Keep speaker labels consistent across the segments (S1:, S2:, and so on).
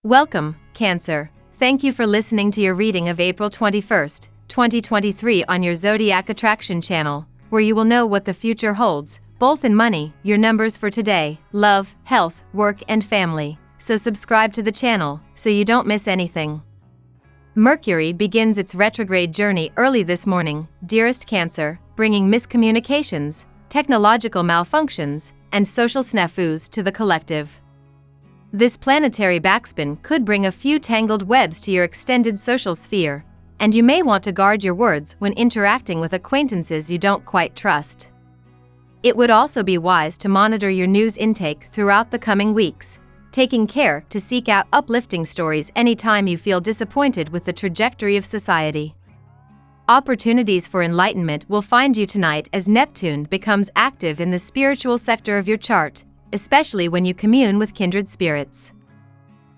S1: Welcome, Cancer. Thank you for listening to your reading of April 21st, 2023 on your Zodiac Attraction channel, where you will know what the future holds, both in money, your numbers for today, love, health, work and family. So subscribe to the channel, so you don't miss anything. Mercury begins its retrograde journey early this morning, dearest Cancer, bringing miscommunications, technological malfunctions, and social snafus to the collective. This planetary backspin could bring a few tangled webs to your extended social sphere, and you may want to guard your words when interacting with acquaintances you don't quite trust. It would also be wise to monitor your news intake throughout the coming weeks, taking care to seek out uplifting stories anytime you feel disappointed with the trajectory of society. Opportunities for enlightenment will find you tonight as Neptune becomes active in the spiritual sector of your chart, especially when you commune with kindred spirits.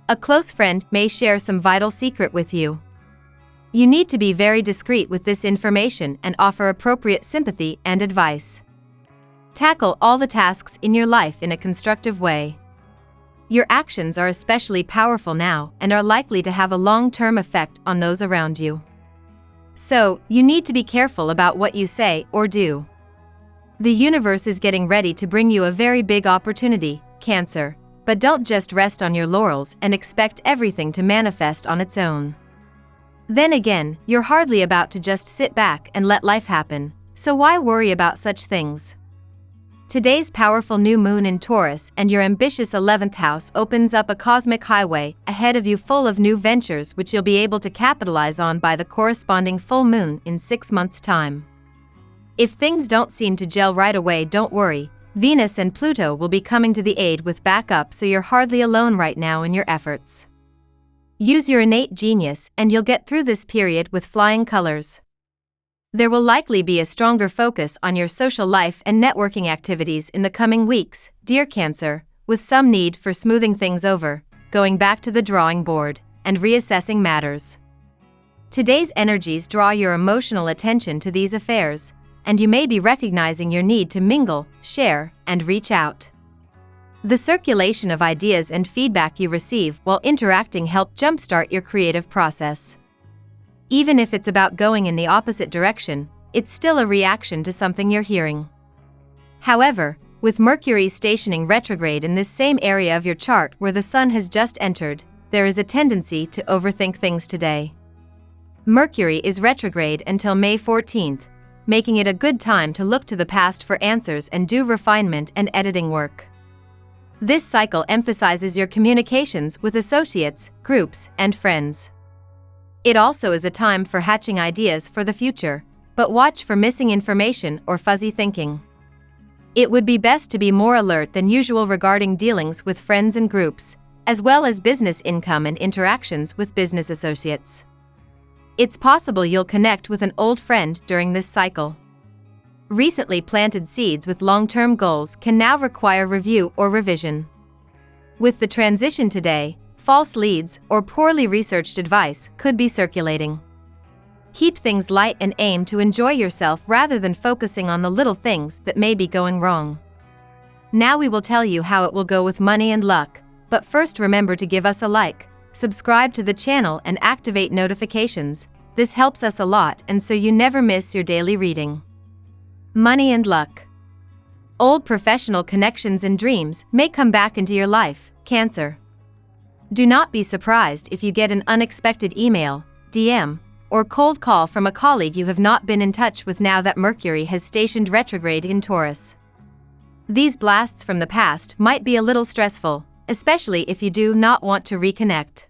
S1: A close friend may share some vital secret with you. You need to be very discreet with this information and offer appropriate sympathy and advice. Tackle all the tasks in your life in a constructive way. Your actions are especially powerful now and are likely to have a long-term effect on those around you. So, you need to be careful about what you say or do. The universe is getting ready to bring you a very big opportunity, Cancer, but don't just rest on your laurels and expect everything to manifest on its own. Then again, you're hardly about to just sit back and let life happen, so why worry about such things? Today's powerful new moon in Taurus and your ambitious 11th house opens up a cosmic highway ahead of you full of new ventures which you'll be able to capitalize on by the corresponding full moon in 6 months' time. If things don't seem to gel right away, don't worry, Venus and Pluto will be coming to the aid with backup, so you're hardly alone right now in your efforts. Use your innate genius and you'll get through this period with flying colors. There will likely be a stronger focus on your social life and networking activities in the coming weeks, dear Cancer, with some need for smoothing things over, going back to the drawing board, and reassessing matters. Today's energies draw your emotional attention to these affairs, and you may be recognizing your need to mingle, share, and reach out. The circulation of ideas and feedback you receive while interacting help jumpstart your creative process. Even if it's about going in the opposite direction, it's still a reaction to something you're hearing. However, with Mercury stationing retrograde in this same area of your chart where the Sun has just entered, there is a tendency to overthink things today. Mercury is retrograde until May 14th, making it a good time to look to the past for answers and do refinement and editing work. This cycle emphasizes your communications with associates, groups, and friends. It also is a time for hatching ideas for the future, but watch for missing information or fuzzy thinking. It would be best to be more alert than usual regarding dealings with friends and groups, as well as business income and interactions with business associates. It's possible you'll connect with an old friend during this cycle. Recently planted seeds with long-term goals can now require review or revision. With the transition today, false leads or poorly researched advice could be circulating. Keep things light and aim to enjoy yourself rather than focusing on the little things that may be going wrong. Now we will tell you how it will go with money and luck, but first remember to give us a like, subscribe to the channel and activate notifications. This helps us a lot and so you never miss your daily reading. Money and luck. Old professional connections and dreams may come back into your life, Cancer. Do not be surprised if you get an unexpected email, DM, or cold call from a colleague you have not been in touch with now that Mercury has stationed retrograde in Taurus. These blasts from the past might be a little stressful, especially if you do not want to reconnect.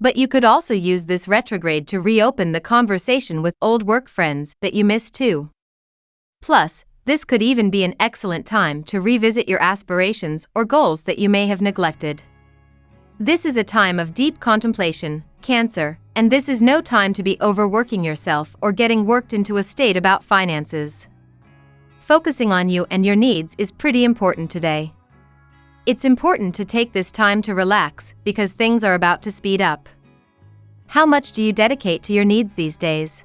S1: But you could also use this retrograde to reopen the conversation with old work friends that you missed too. Plus, this could even be an excellent time to revisit your aspirations or goals that you may have neglected. This is a time of deep contemplation, Cancer, and this is no time to be overworking yourself or getting worked into a state about finances. Focusing on you and your needs is pretty important today. It's important to take this time to relax because things are about to speed up. How much do you dedicate to your needs these days?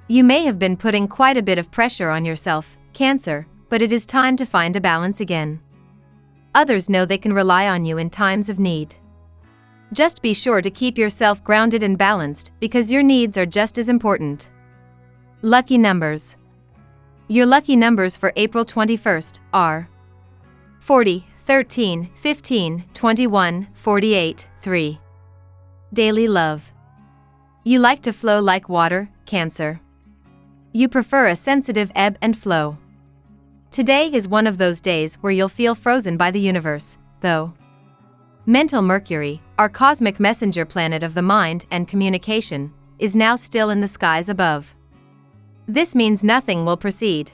S1: You may have been putting quite a bit of pressure on yourself, Cancer, but it is time to find a balance again. Others know they can rely on you in times of need. Just be sure to keep yourself grounded and balanced because your needs are just as important. Lucky numbers. Your lucky numbers for April 21st are 40, 13, 15, 21, 48, 3. Daily love. You like to flow like water, Cancer. You prefer a sensitive ebb and flow. Today is one of those days where you'll feel frozen by the universe, though. Mental Mercury, our cosmic messenger planet of the mind and communication, is now still in the skies above. This means nothing will proceed.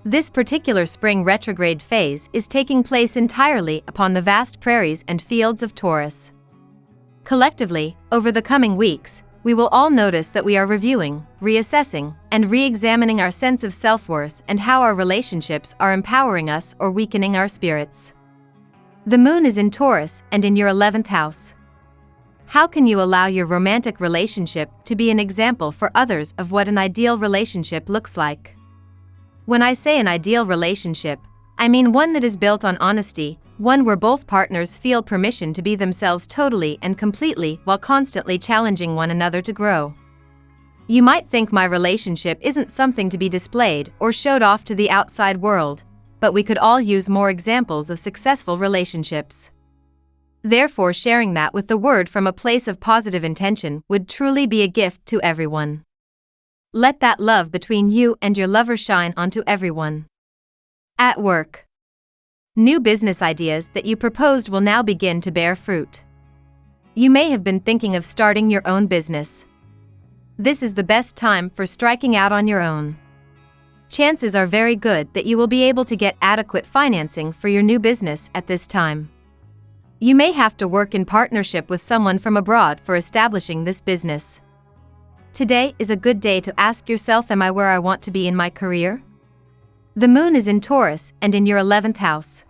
S1: This particular spring retrograde phase is taking place entirely upon the vast prairies and fields of Taurus. Collectively, over the coming weeks, we will all notice that we are reviewing, reassessing, and re-examining our sense of self-worth and how our relationships are empowering us or weakening our spirits. The moon is in Taurus and in your 11th house. How can you allow your romantic relationship to be an example for others of what an ideal relationship looks like? When I say an ideal relationship, I mean one that is built on honesty, one where both partners feel permission to be themselves totally and completely while constantly challenging one another to grow. You might think my relationship isn't something to be displayed or showed off to the outside world, but we could all use more examples of successful relationships. Therefore, sharing that with the word from a place of positive intention would truly be a gift to everyone. Let that love between you and your lover shine onto everyone. At work. New business ideas that you proposed will now begin to bear fruit. You may have been thinking of starting your own business. This is the best time for striking out on your own. Chances are very good that you will be able to get adequate financing for your new business at this time. You may have to work in partnership with someone from abroad for establishing this business. Today is a good day to ask yourself, am I where I want to be in my career? The moon is in Taurus and in your 11th house.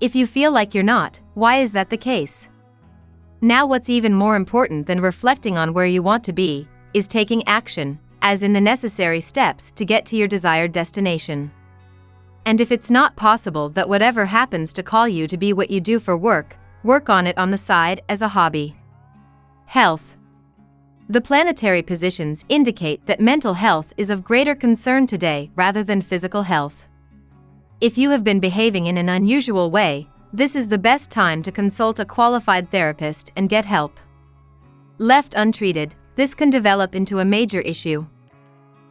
S1: If you feel like you're not, why is that the case? Now what's even more important than reflecting on where you want to be, is taking action, as in the necessary steps to get to your desired destination. And if it's not possible that whatever happens to call you to be what you do for work, work on it on the side as a hobby. Health. The planetary positions indicate that mental health is of greater concern today rather than physical health. If you have been behaving in an unusual way, this is the best time to consult a qualified therapist and get help. Left untreated, this can develop into a major issue.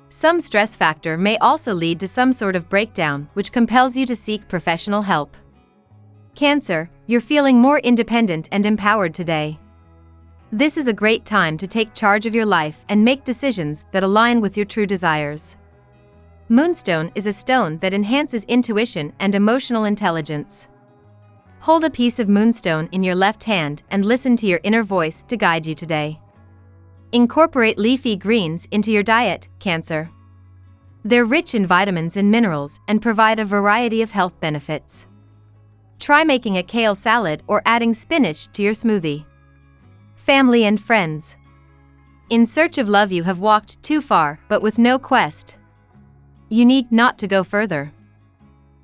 S1: Some stress factor may also lead to some sort of breakdown, which compels you to seek professional help. Cancer, you're feeling more independent and empowered today. This is a great time to take charge of your life and make decisions that align with your true desires. Moonstone is a stone that enhances intuition and emotional intelligence. Hold a piece of moonstone in your left hand and listen to your inner voice to guide you today. Incorporate leafy greens into your diet, Cancer. They're rich in vitamins and minerals and provide a variety of health benefits. Try making a kale salad or adding spinach to your smoothie. Family and friends. In search of love, you have walked too far, but with no quest. You need not to go further.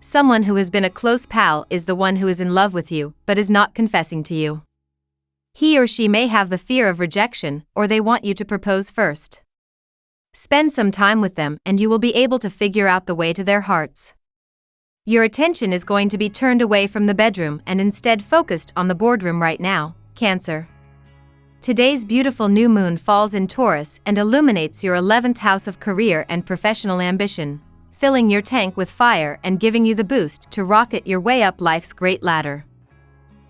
S1: Someone who has been a close pal is the one who is in love with you, but is not confessing to you. He or she may have the fear of rejection, or they want you to propose first. Spend some time with them and you will be able to figure out the way to their hearts. Your attention is going to be turned away from the bedroom and instead focused on the boardroom right now, Cancer. Today's beautiful new moon falls in Taurus and illuminates your 11th house of career and professional ambition, filling your tank with fire and giving you the boost to rocket your way up life's great ladder.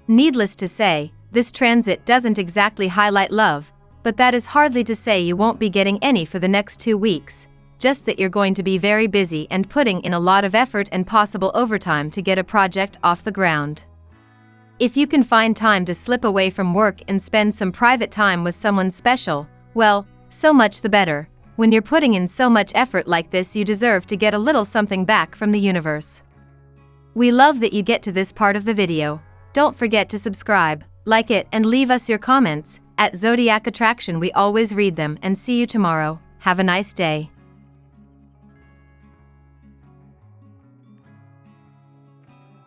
S1: Needless to say, this transit doesn't exactly highlight love, but that is hardly to say you won't be getting any for the next 2 weeks, just that you're going to be very busy and putting in a lot of effort and possible overtime to get a project off the ground. If you can find time to slip away from work and spend some private time with someone special, well, so much the better. When you're putting in so much effort like this, you deserve to get a little something back from the universe. We love that you get to this part of the video. Don't forget to subscribe, like it, and leave us your comments. At Zodiac Attraction, we always read them, and see you tomorrow. Have a nice day.